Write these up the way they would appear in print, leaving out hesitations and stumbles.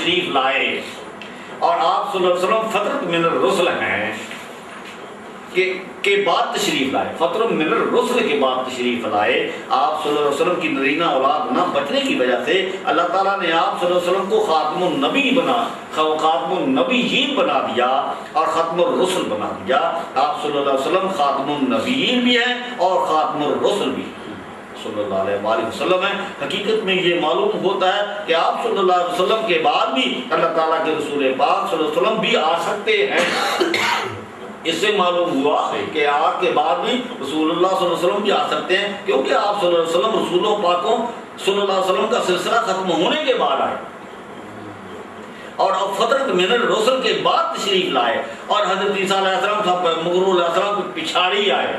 تشریف لائے، اور آپ صلی اللہ علیہ وسلم فترۃ من الرسل ہیں کے بعد تشریف لائے، فترۃ من الرسل کے بعد تشریف لائے، آپ صلی اللہ علیہ وسلم کی نرینہ اولاد نہ بچنے کی وجہ سے اللہ تعالیٰ نے آپ صلی اللہ علیہ وسلم کو خاتم النبیین بنا دیا اور ختم الرسل بنا دیا۔ آپ صلی اللہ علیہ وسلم خاتم النبیین بھی ہیں اور خاتم الرسل بھی صلی اللہ علیہ وآلہ وسلم ہے۔ حقیقت میں یہ معلوم ہوتا ہے کہ آپ صلی اللہ علیہ وسلم کے بعد بھی اللہ تعالیٰ کے رسول پاک صلی اللہ علیہ وسلم بھی آ سکتے ہیں۔ اس سے معلوم ہوا کہ آپ کے بعد بھی رسول اللہ صلی اللہ علیہ وسلم بھی آ سکتے ہیں، کیونکہ آپ صلی اللہ علیہ وسلم رسولوں پاکوں صلی اللہ علیہ وسلم کا سلسلہ ختم ہونے کے بعد آئے اور اب فترۃ من الرسل کے بعد تشریف لائے، اور حضرت عیسیٰ علیہ السلام صاحب مغرور علیہ السلام کی پچھاڑی آئے،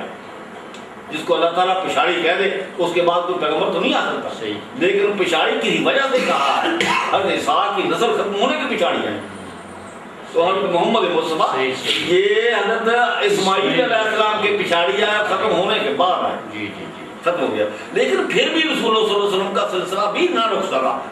جس کو اللہ تعالیٰ پچھاڑی کہہ دے اس کے بعد کوئی پیغمبر تو نہیں آ سکتا، صحیح، لیکن پچھاڑی کی وجہ سے کہا ہے حضرت عیسیٰ کی نسل ختم ہونے کی پچھاڑی ہے، تو حضرت محمد مصطفیٰ یہ حضرت اسماعیل علیہ السلام کے پچھاڑی آیا، ختم ہونے کے بعد آئے، ختم ہو گیا، لیکن پھر بھی رسول اللہ صلی اللہ علیہ وسلم کا سلسلہ بھی نہ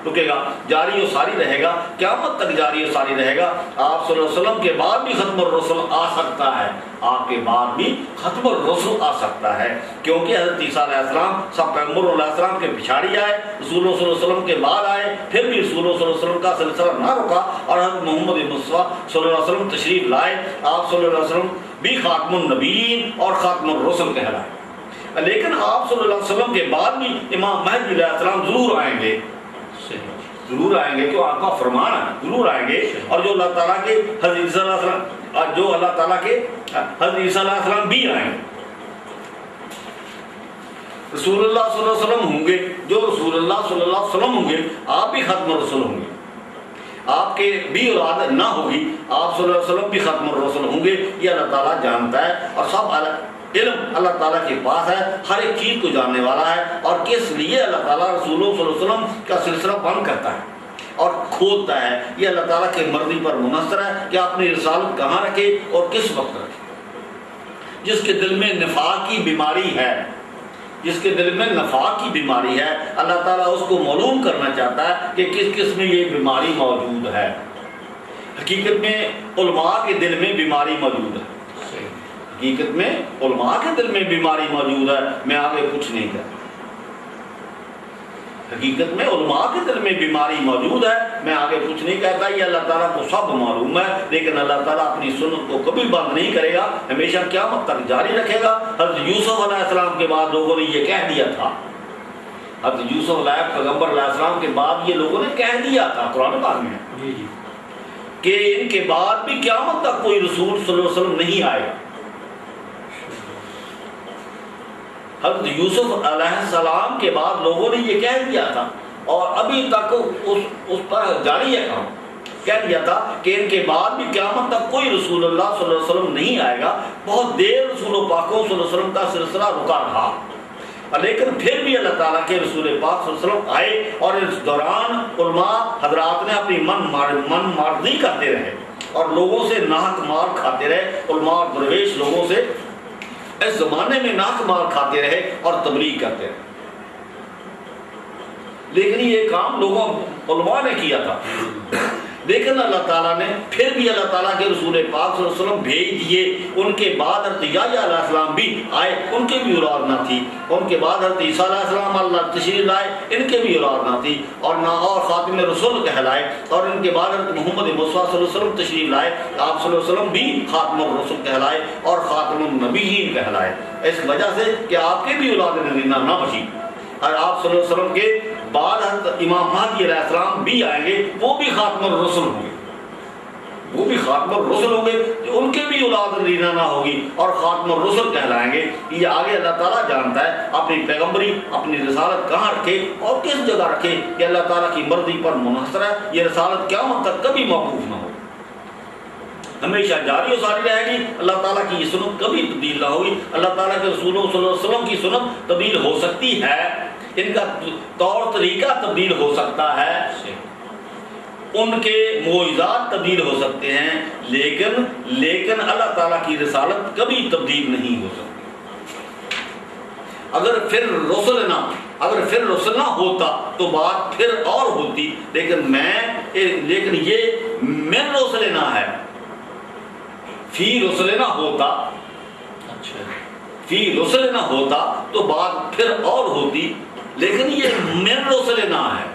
رکے گا، جاری و ساری رہے گا، قیامت تک جاری و ساری رہے گا۔ آپ صلی اللہ علیہ وسلم کے بعد بھی ختم الرسل آ سکتا ہے، آپ کے بعد بھی ختم الرسل آ سکتا ہے، کیونکہ حضرت عیسیٰ علیہ السلام سب پیغمبر علیہ السلام کے پچھاڑی آئے، رسول اللہ صلی اللہ علیہ وسلم کے بعد آئے، پھر بھی رسول اللہ صلی اللہ علیہ وسلم کا سلسلہ نہ رکا، اور حضرت محمد مصطفیٰ صلی اللہ علیہ وسلم تشریف لائے، آپ صلی اللہ علیہ وسلم بھی خاتم النبیین اور خاتم الرسل کہلائے۔ لیکن آپ صلی اللہ علیہ وسلم کے بعد بھی امام مہدی علیہ السلام ضرور آئیں گے، ضرور آئیں گے، کیوں آپ کا فرمان ہے ضرور آئیں گے، اور جو اللہ تعالیٰ کے حضرت عیسیٰ علیہ السلام، جو اللہ تعالیٰ کے حضرت عیسیٰ علیہ السلام بھی آئیں گے، رسول اللہ صلی اللہ علیہ وسلم ہوں گے، جو رسول اللہ صلی اللہ علیہ وسلم ہوں گے، آپ بھی ختم الرسل ہوں گے، آپ کے بھی اولاد نہ ہوگی، آپ صلی اللہ علیہ وسلم بھی ختم الرسل ہوں گے، یہ اللہ تعالیٰ جانتا ہے، اور سب علم اللہ تعالیٰ کے پاس ہے، ہر ایک چیز کو جاننے والا ہے، اور کس لیے اللہ تعالیٰ رسول اللہ صلی اللہ علیہ وسلم کا سلسلہ بند کرتا ہے اور کھولتا ہے، یہ اللہ تعالیٰ کی مرضی پر منحصر ہے کہ اپنی رسالت کہاں رکھے اور کس وقت رکھے۔ جس کے دل میں نفاق کی بیماری ہے، جس کے دل میں نفاق کی بیماری ہے، اللہ تعالیٰ اس کو معلوم کرنا چاہتا ہے کہ کس کس میں یہ بیماری موجود ہے۔ حقیقت میں علماء کے دل میں بیماری موجود ہے، حقیقت میں علماء کے دل میں بیماری موجود ہے، میں آگے کچھ نہیں کہتا، حقیقت میں علماء کے دل میں بیماری موجود ہے، میں آگے کچھ نہیں کہتا، یہ اللہ تعالیٰ کو سب معلوم ہے، لیکن اللہ تعالیٰ اپنی سنت کو کبھی بند نہیں کرے گا، ہمیشہ قیامت تک جاری رکھے گا۔ حضرت یوسف علیہ السلام کے بعد لوگوں نے یہ کہہ دیا تھا، حضرت یوسف علیہ پیغمبر علیہ السلام کے بعد یہ لوگوں نے کہہ دیا تھا قرآن پاک میں کہ ان کے بعد بھی قیامت تک کوئی رسول صلی اللہ علیہ وسلم نہیں آئے گا۔ حضرت یوسف علیہ السلام کے بعد لوگوں نے یہ کہہ دیا تھا، اور ابھی تک اس پر جاری ہے کام، کہہ دیا تھا کہ ان کے بعد بھی قیامت تک کوئی رسول اللہ صلی اللہ علیہ وسلم نہیں آئے گا۔ بہت دیر رسول و پاکوں صلی اللہ علیہ وسلم کا سلسلہ رکا رہا، لیکن پھر بھی اللہ تعالیٰ کے رسول پاک صلی اللہ علیہ وسلم آئے، اور اس دوران علماء حضرات نے اپنی من مارزی کرتے رہے اور لوگوں سے ناحق مار کھاتے رہے، علماء اور درویش لوگوں سے اس زمانے میں ناحق مار کھاتے رہے اور تبلیغ کرتے رہے، لیکن یہ کام لوگوں علماء نے کیا تھا، لیکن اللہ تعالیٰ نے پھر بھی اللہ تعالیٰ کے رسول پاک صلی اللہ علیہ وسلم بھیج دیے۔ ان کے بعد حضرت یحییٰ علیہ السلام بھی آئے، ان کے بھی اولاد نہ تھی، ان کے بعد حضرت عیسیٰ علیہ السلام اللہ تشریف لائے، ان کے بھی اولاد نہ تھی، اور خاتم رسول کہلائے، اور ان کے بعد حضرت محمد مصطفیٰ صلی اللہ علیہ وسلم تشریف لائے، آپ صلی اللہ علیہ وسلم بھی خاتم الرسل کہلائے اور خاتم النبیین کہلائے، اس وجہ سے کہ آپ کے بھی اولاد نرینہ نہ بچی، اور آپ صلی اللہ علیہ وسلم کے بعد حضرت امام مہدی علیہ السلام بھی آئیں گے، وہ بھی خاتم الرسل ہوں گے، وہ بھی خاتم الرسل ہوں گے، ان کے بھی اولاد نرینہ نہ ہوگی اور خاتم الرسل کہلائیں گے۔ یہ آگے اللہ تعالیٰ جانتا ہے اپنی پیغمبری، اپنی رسالت کہاں رکھے اور کس جگہ رکھے، کہ اللہ تعالیٰ کی مرضی پر منحصر ہے، یہ رسالت قیامت تک کبھی موقوف نہ ہو، ہمیشہ جاری و ساری رہے گی۔ اللہ تعالیٰ کی یہ سنت کبھی تبدیل نہ ہوگی، اللہ تعالیٰ کے رسول صلی اللہ علیہ وسلم کی سنت تبدیل ہو سکتی ہے، ان کا طور طریقہ تبدیل ہو سکتا ہے، ان کے معجزات تبدیل ہو سکتے ہیں، لیکن اللہ تعالیٰ کی رسالت کبھی تبدیل نہیں ہو سکتی۔ اگر پھر رسولنا اگر پھر رسل نہ ہوتا تو بات پھر اور ہوتی، لیکن یہ من رسلنا ہے، فی رسلنا ہوتا، فی رسلنا ہوتا تو بات پھر اور ہوتی، لیکن یہ من رسلنا ہے،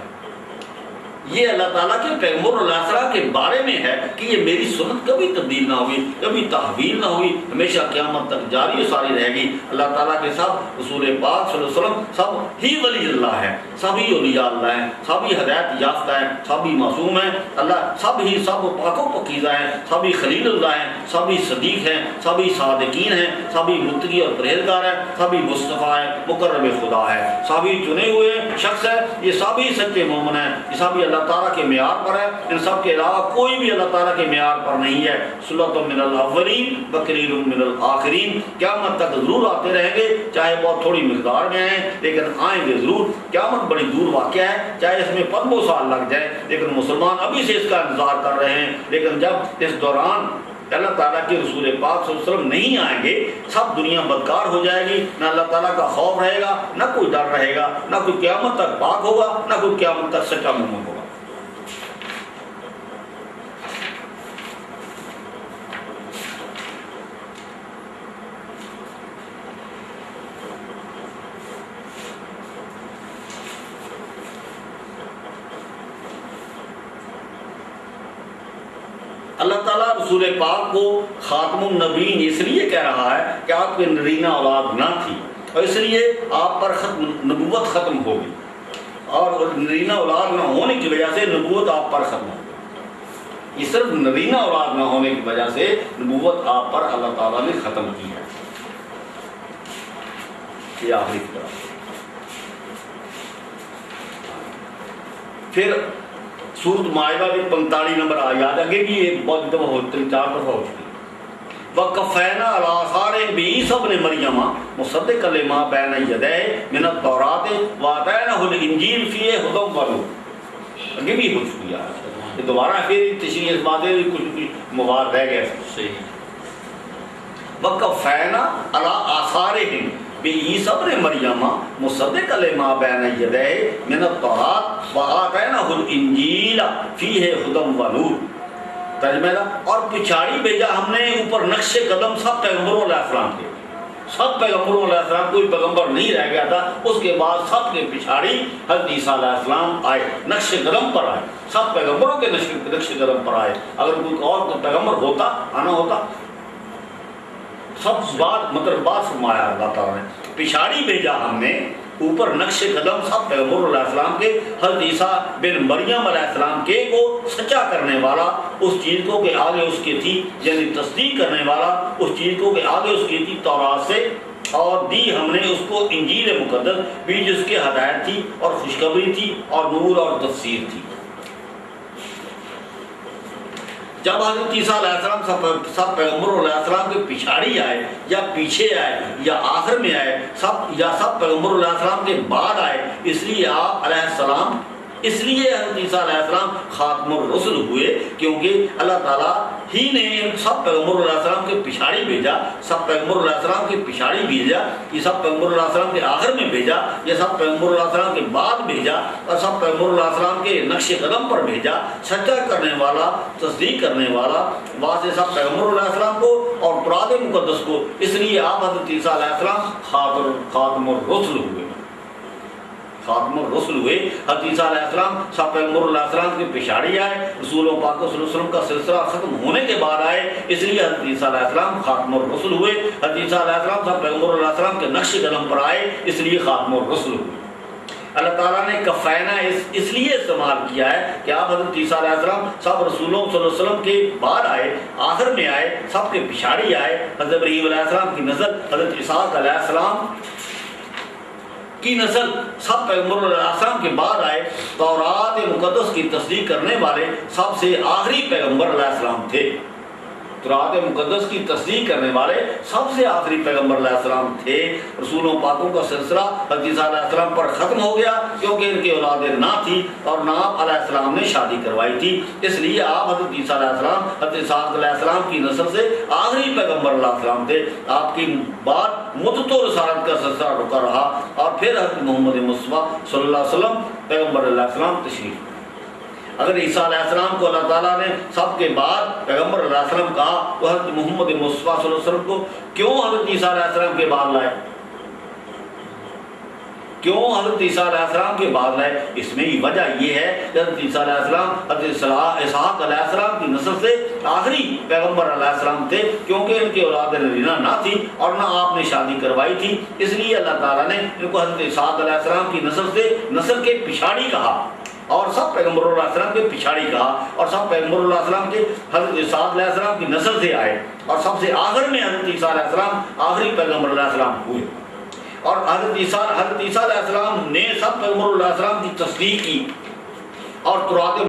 یہ اللہ تعالیٰ کے پیغمبر علیہ السلام کے بارے میں ہے کہ یہ میری سنت کبھی تبدیل نہ ہوئی، کبھی تحویل نہ ہوئی، ہمیشہ قیامت تک جاری و ساری رہے گی۔ اللہ تعالیٰ کے سب رسول پاک صلی اللہ علیہ وسلم سب ہی ولی اللہ ہیں، سبھی اولیاء اللہ ہیں، سبھی ہدایت یافتہ ہیں، سبھی معصوم ہیں، اللہ سب پاک و پاکیزہ ہیں، سبھی خلیل اللہ ہیں، سبھی صدیق ہیں، سبھی صادقین ہیں، سبھی متقی اور پرہیزگار ہیں، سبھی مصطفیٰ ہیں، مقرب خدا ہیں، سبھی چنے ہوئے شخص ہیں، یہ سبھی سچے مومن ہیں، یہ سبھی اللہ تعالیٰ کے معیار پر ہے، ان سب کے علاوہ کوئی بھی اللہ تعالیٰ کے معیار پر نہیں ہے۔ سلۃ من الاولین وقلیل من الآخرین، قیامت تک ضرور آتے رہیں گے، چاہے بہت تھوڑی مقدار میں آئیں لیکن آئیں گے ضرور۔ قیامت بڑی دور واقعہ ہے، چاہے اس میں 15 سال لگ جائے، لیکن مسلمان ابھی سے اس کا انتظار کر رہے ہیں، لیکن جب اس دوران اللہ تعالیٰ کے رسول پاک صلی اللہ علیہ وسلم نہیں آئیں گے، سب دنیا بدکار ہو جائے گی، نہ اللہ تعالیٰ کا خوف رہے گا، نہ کوئی ڈر رہے گا، نہ کوئی قیامت تک پاک ہوگا، نہ کوئی قیامت تک سچا مومن ہوگا۔ اللہ تعالیٰ رسول پاک کو خاتم النبیین اس لیے کہہ رہا ہے کہ آپ کی نرینہ اولاد نہ تھی، اور اس لیے آپ پر نبوت ختم ہوگی، اور نرینہ اولاد نہ ہونے کی وجہ سے نبوت آپ پر ختم ہوگی۔ یہ صرف نرینہ اولاد نہ ہونے کی وجہ سے نبوت آپ پر اللہ تعالیٰ نے ختم کی ہے۔ یہ آخری طرف پھر سورۃ مائدہ میں 45 نمبر آیات، آگے بھی ایک بہت دفعہ ہوتی 4 دفعہ ہو چکی۔ وَقَفَّيْنَا عَلَىٰ آثَارِهِم بِعِیسَىٰ ابْنِ مَرْیَمَ مُصَدِّقًا لِمَا بَیْنَ یَدَیْهِ مِنَ التَّوْرَاةِ وَآتَیْنَاهُ الْإِنجِیلَ فِیہِ ھُدًى وَنُورٌ، آگے بھی ہو چکی ہے، یہ دوبارہ پھر تشریح اس بات ہے، کچھ مواد رہ گئے۔ صحیح۔ وَقَفَّيْنَا عَلَىٰ آثَارِهِم بعیسیٰ ابن مریم مصدقا لما بین یدیہ من التوراۃ وآتیناہ الانجیل فیہ ھدی ونور۔ ترجمہ اور پچھاڑی بھیجا ہم نے اوپر نقش قدم سب پیغمبروں علیہ السلام کے، سب پیغمبروں علیہ السلام، کوئی پیغمبر نہیں رہ گیا تھا، اس کے بعد سب کے پچھاڑی حضرت عیسیٰ علیہ السلام آئے، نقش قدم پر آئے، سب پیغمبروں کے نقش قدم پر آئے۔ اگر کوئی اور پیغمبر ہوتا، آنا ہوتا، سب بات مطلب بات فرمایا اللہ تعالیٰ نے، پچھاڑی بھیجا ہم نے اوپر نقش قدم سب پیغمبر علیہ السلام کے، حضرت عیسیٰ بن مریم علیہ السلام کے کو سچا کرنے والا، اس چیز کو کہ آگے اس کی تھی، یعنی تصدیق کرنے والا اس چیز کو کہ آگے اس کی تھی تورات سے، اور دی ہم نے اس کو انجیل مقدس بھی جس کے ہدایت تھی اور خوشخبری تھی اور نور اور تفسیر تھی۔ جب حضرت عیسیٰ علیہ السلام سب پیغمبر علیہ السلام کے پچھاڑی آئے یا پیچھے آئے یا آخر میں آئے، سب پیغمبر علیہ السلام کے بعد آئے، اس لیے آپ علیہ السلام، اس لیے حضرت عیسیٰ علیہ السلام خاتم الرسل ہوئے، کیونکہ اللہ تعالیٰ ہی نے سب پیغمبر علیہ السلام کے پچھاڑی بھیجا، سب پیغمبر علیہ السلام کے پچھاڑی بھیجا، یہ سب پیغمبر علیہ السلام کے آخر میں بھیجا، یہ سب پیغمبر علیہ السلام کے بعد بھیجا، اور سب پیغمبر علیہ السلام کے نقش قدم پر بھیجا، سچا کرنے والا، تصدیق کرنے والا واسطے سب پیغمبر علیہ السلام کو اور تورات مقدس کو، اس لیے آپ حضرت عیسیٰ علیہ السلام خاتم الرسل ہوئے، خاتم الرسل ہوئے۔ حضرت عیسیٰ علیہ السلام سب پیغمبر علیہ السلام کے پچھاڑی آئے، رسول پاک صلی اللہ علیہ وسلم کا سلسلہ ختم ہونے کے بعد آئے، اس لیے حضرت عیسیٰ علیہ السلام خاتم الرسل ہوئے۔ حضرت عیسیٰ علیہ السلام سب پیغمبر علیہ السلام کے نقش قدم پر آئے، اس لیے خاتم الرسل ہوئے۔ اللہ تعالیٰ نے کفینہ اس لیے استعمال کیا ہے کہ آپ حضرت عیسیٰ علیہ السلام سب رسولوں صلی اللہ علیہ وسلم کے بعد آئے، آخر میں آئے، سب کے پچھاڑی آئے۔ حضرت ابراہیم علیہ السلام کی نسل، حضرت اسحاق علیہ السلام کی نسل سب پیغمبر علیہ السلام کے بعد آئے، تورات مقدس کی تصدیق کرنے والے سب سے آخری پیغمبر علیہ السلام تھے۔ تورات مقدس کی تصدیق کرنے والے سب سے آخری پیغمبر علیہ السلام تھے۔ رسولوں پاکوں کا سلسلہ حضرت عیسیٰ علیہ السلام پر ختم ہو گیا کیونکہ ان کی اولادیں نہ تھی اور نہ آپ علیہ السلام نے شادی کروائی تھی، اس لیے آپ حضرت عیسیٰ علیہ السلام حضرت اسحاق علیہ السلام کی نسل سے آخری پیغمبر علیہ السلام تھے۔ آپ کی بعد مدت و رسالت کا سلسلہ رکا رہا اور پھر حضرت محمد مصطفیٰ صلی اللہ علیہ وسلم پیغمبر علیہ السلام تشریف۔ اگر عیسیٰ علیہ السلام کو اللہ تعالیٰ نے سب کے بعد پیغمبر علیہ السلام کہا تو حضرت محمد مصطفیٰ صلی اللہ علیہ وسلم کو کیوں حضرت عیسیٰ علیہ السلام کے بعد لائے؟ کیوں حضرت عیسیٰ علیہ السلام کے بعد لائے؟ اس میں وجہ یہ ہے کہ حضرت عیسیٰ علیہ السلام حضرت اسحاق علیہ السلام کی نسل سے آخری پیغمبر علیہ السلام تھے کیونکہ ان کی اولاد نرینہ نہ تھی اور نہ آپ نے شادی کروائی تھی، اس لیے اللہ تعالیٰ نے ان کو حضرت اسحاق علیہ السلام کی نسل سے نسل کے پچھاڑی کہا اور سب پیغمبر علیہ السلام کے پچھاڑی کہا، اور سب پیغمبر علیہ السلام کے حضرت اسحاق علیہ السلام کی نسل سے آئے، اور سب سے آخر میں حضرت عیسیٰ علیہ السلام آخری پیغمبر علیہ السلام ہوئے۔ اور حضرت عیسیٰ علیہ السلام نے سب پیغمبر علیہ السلام کی تصدیق کی اور تورات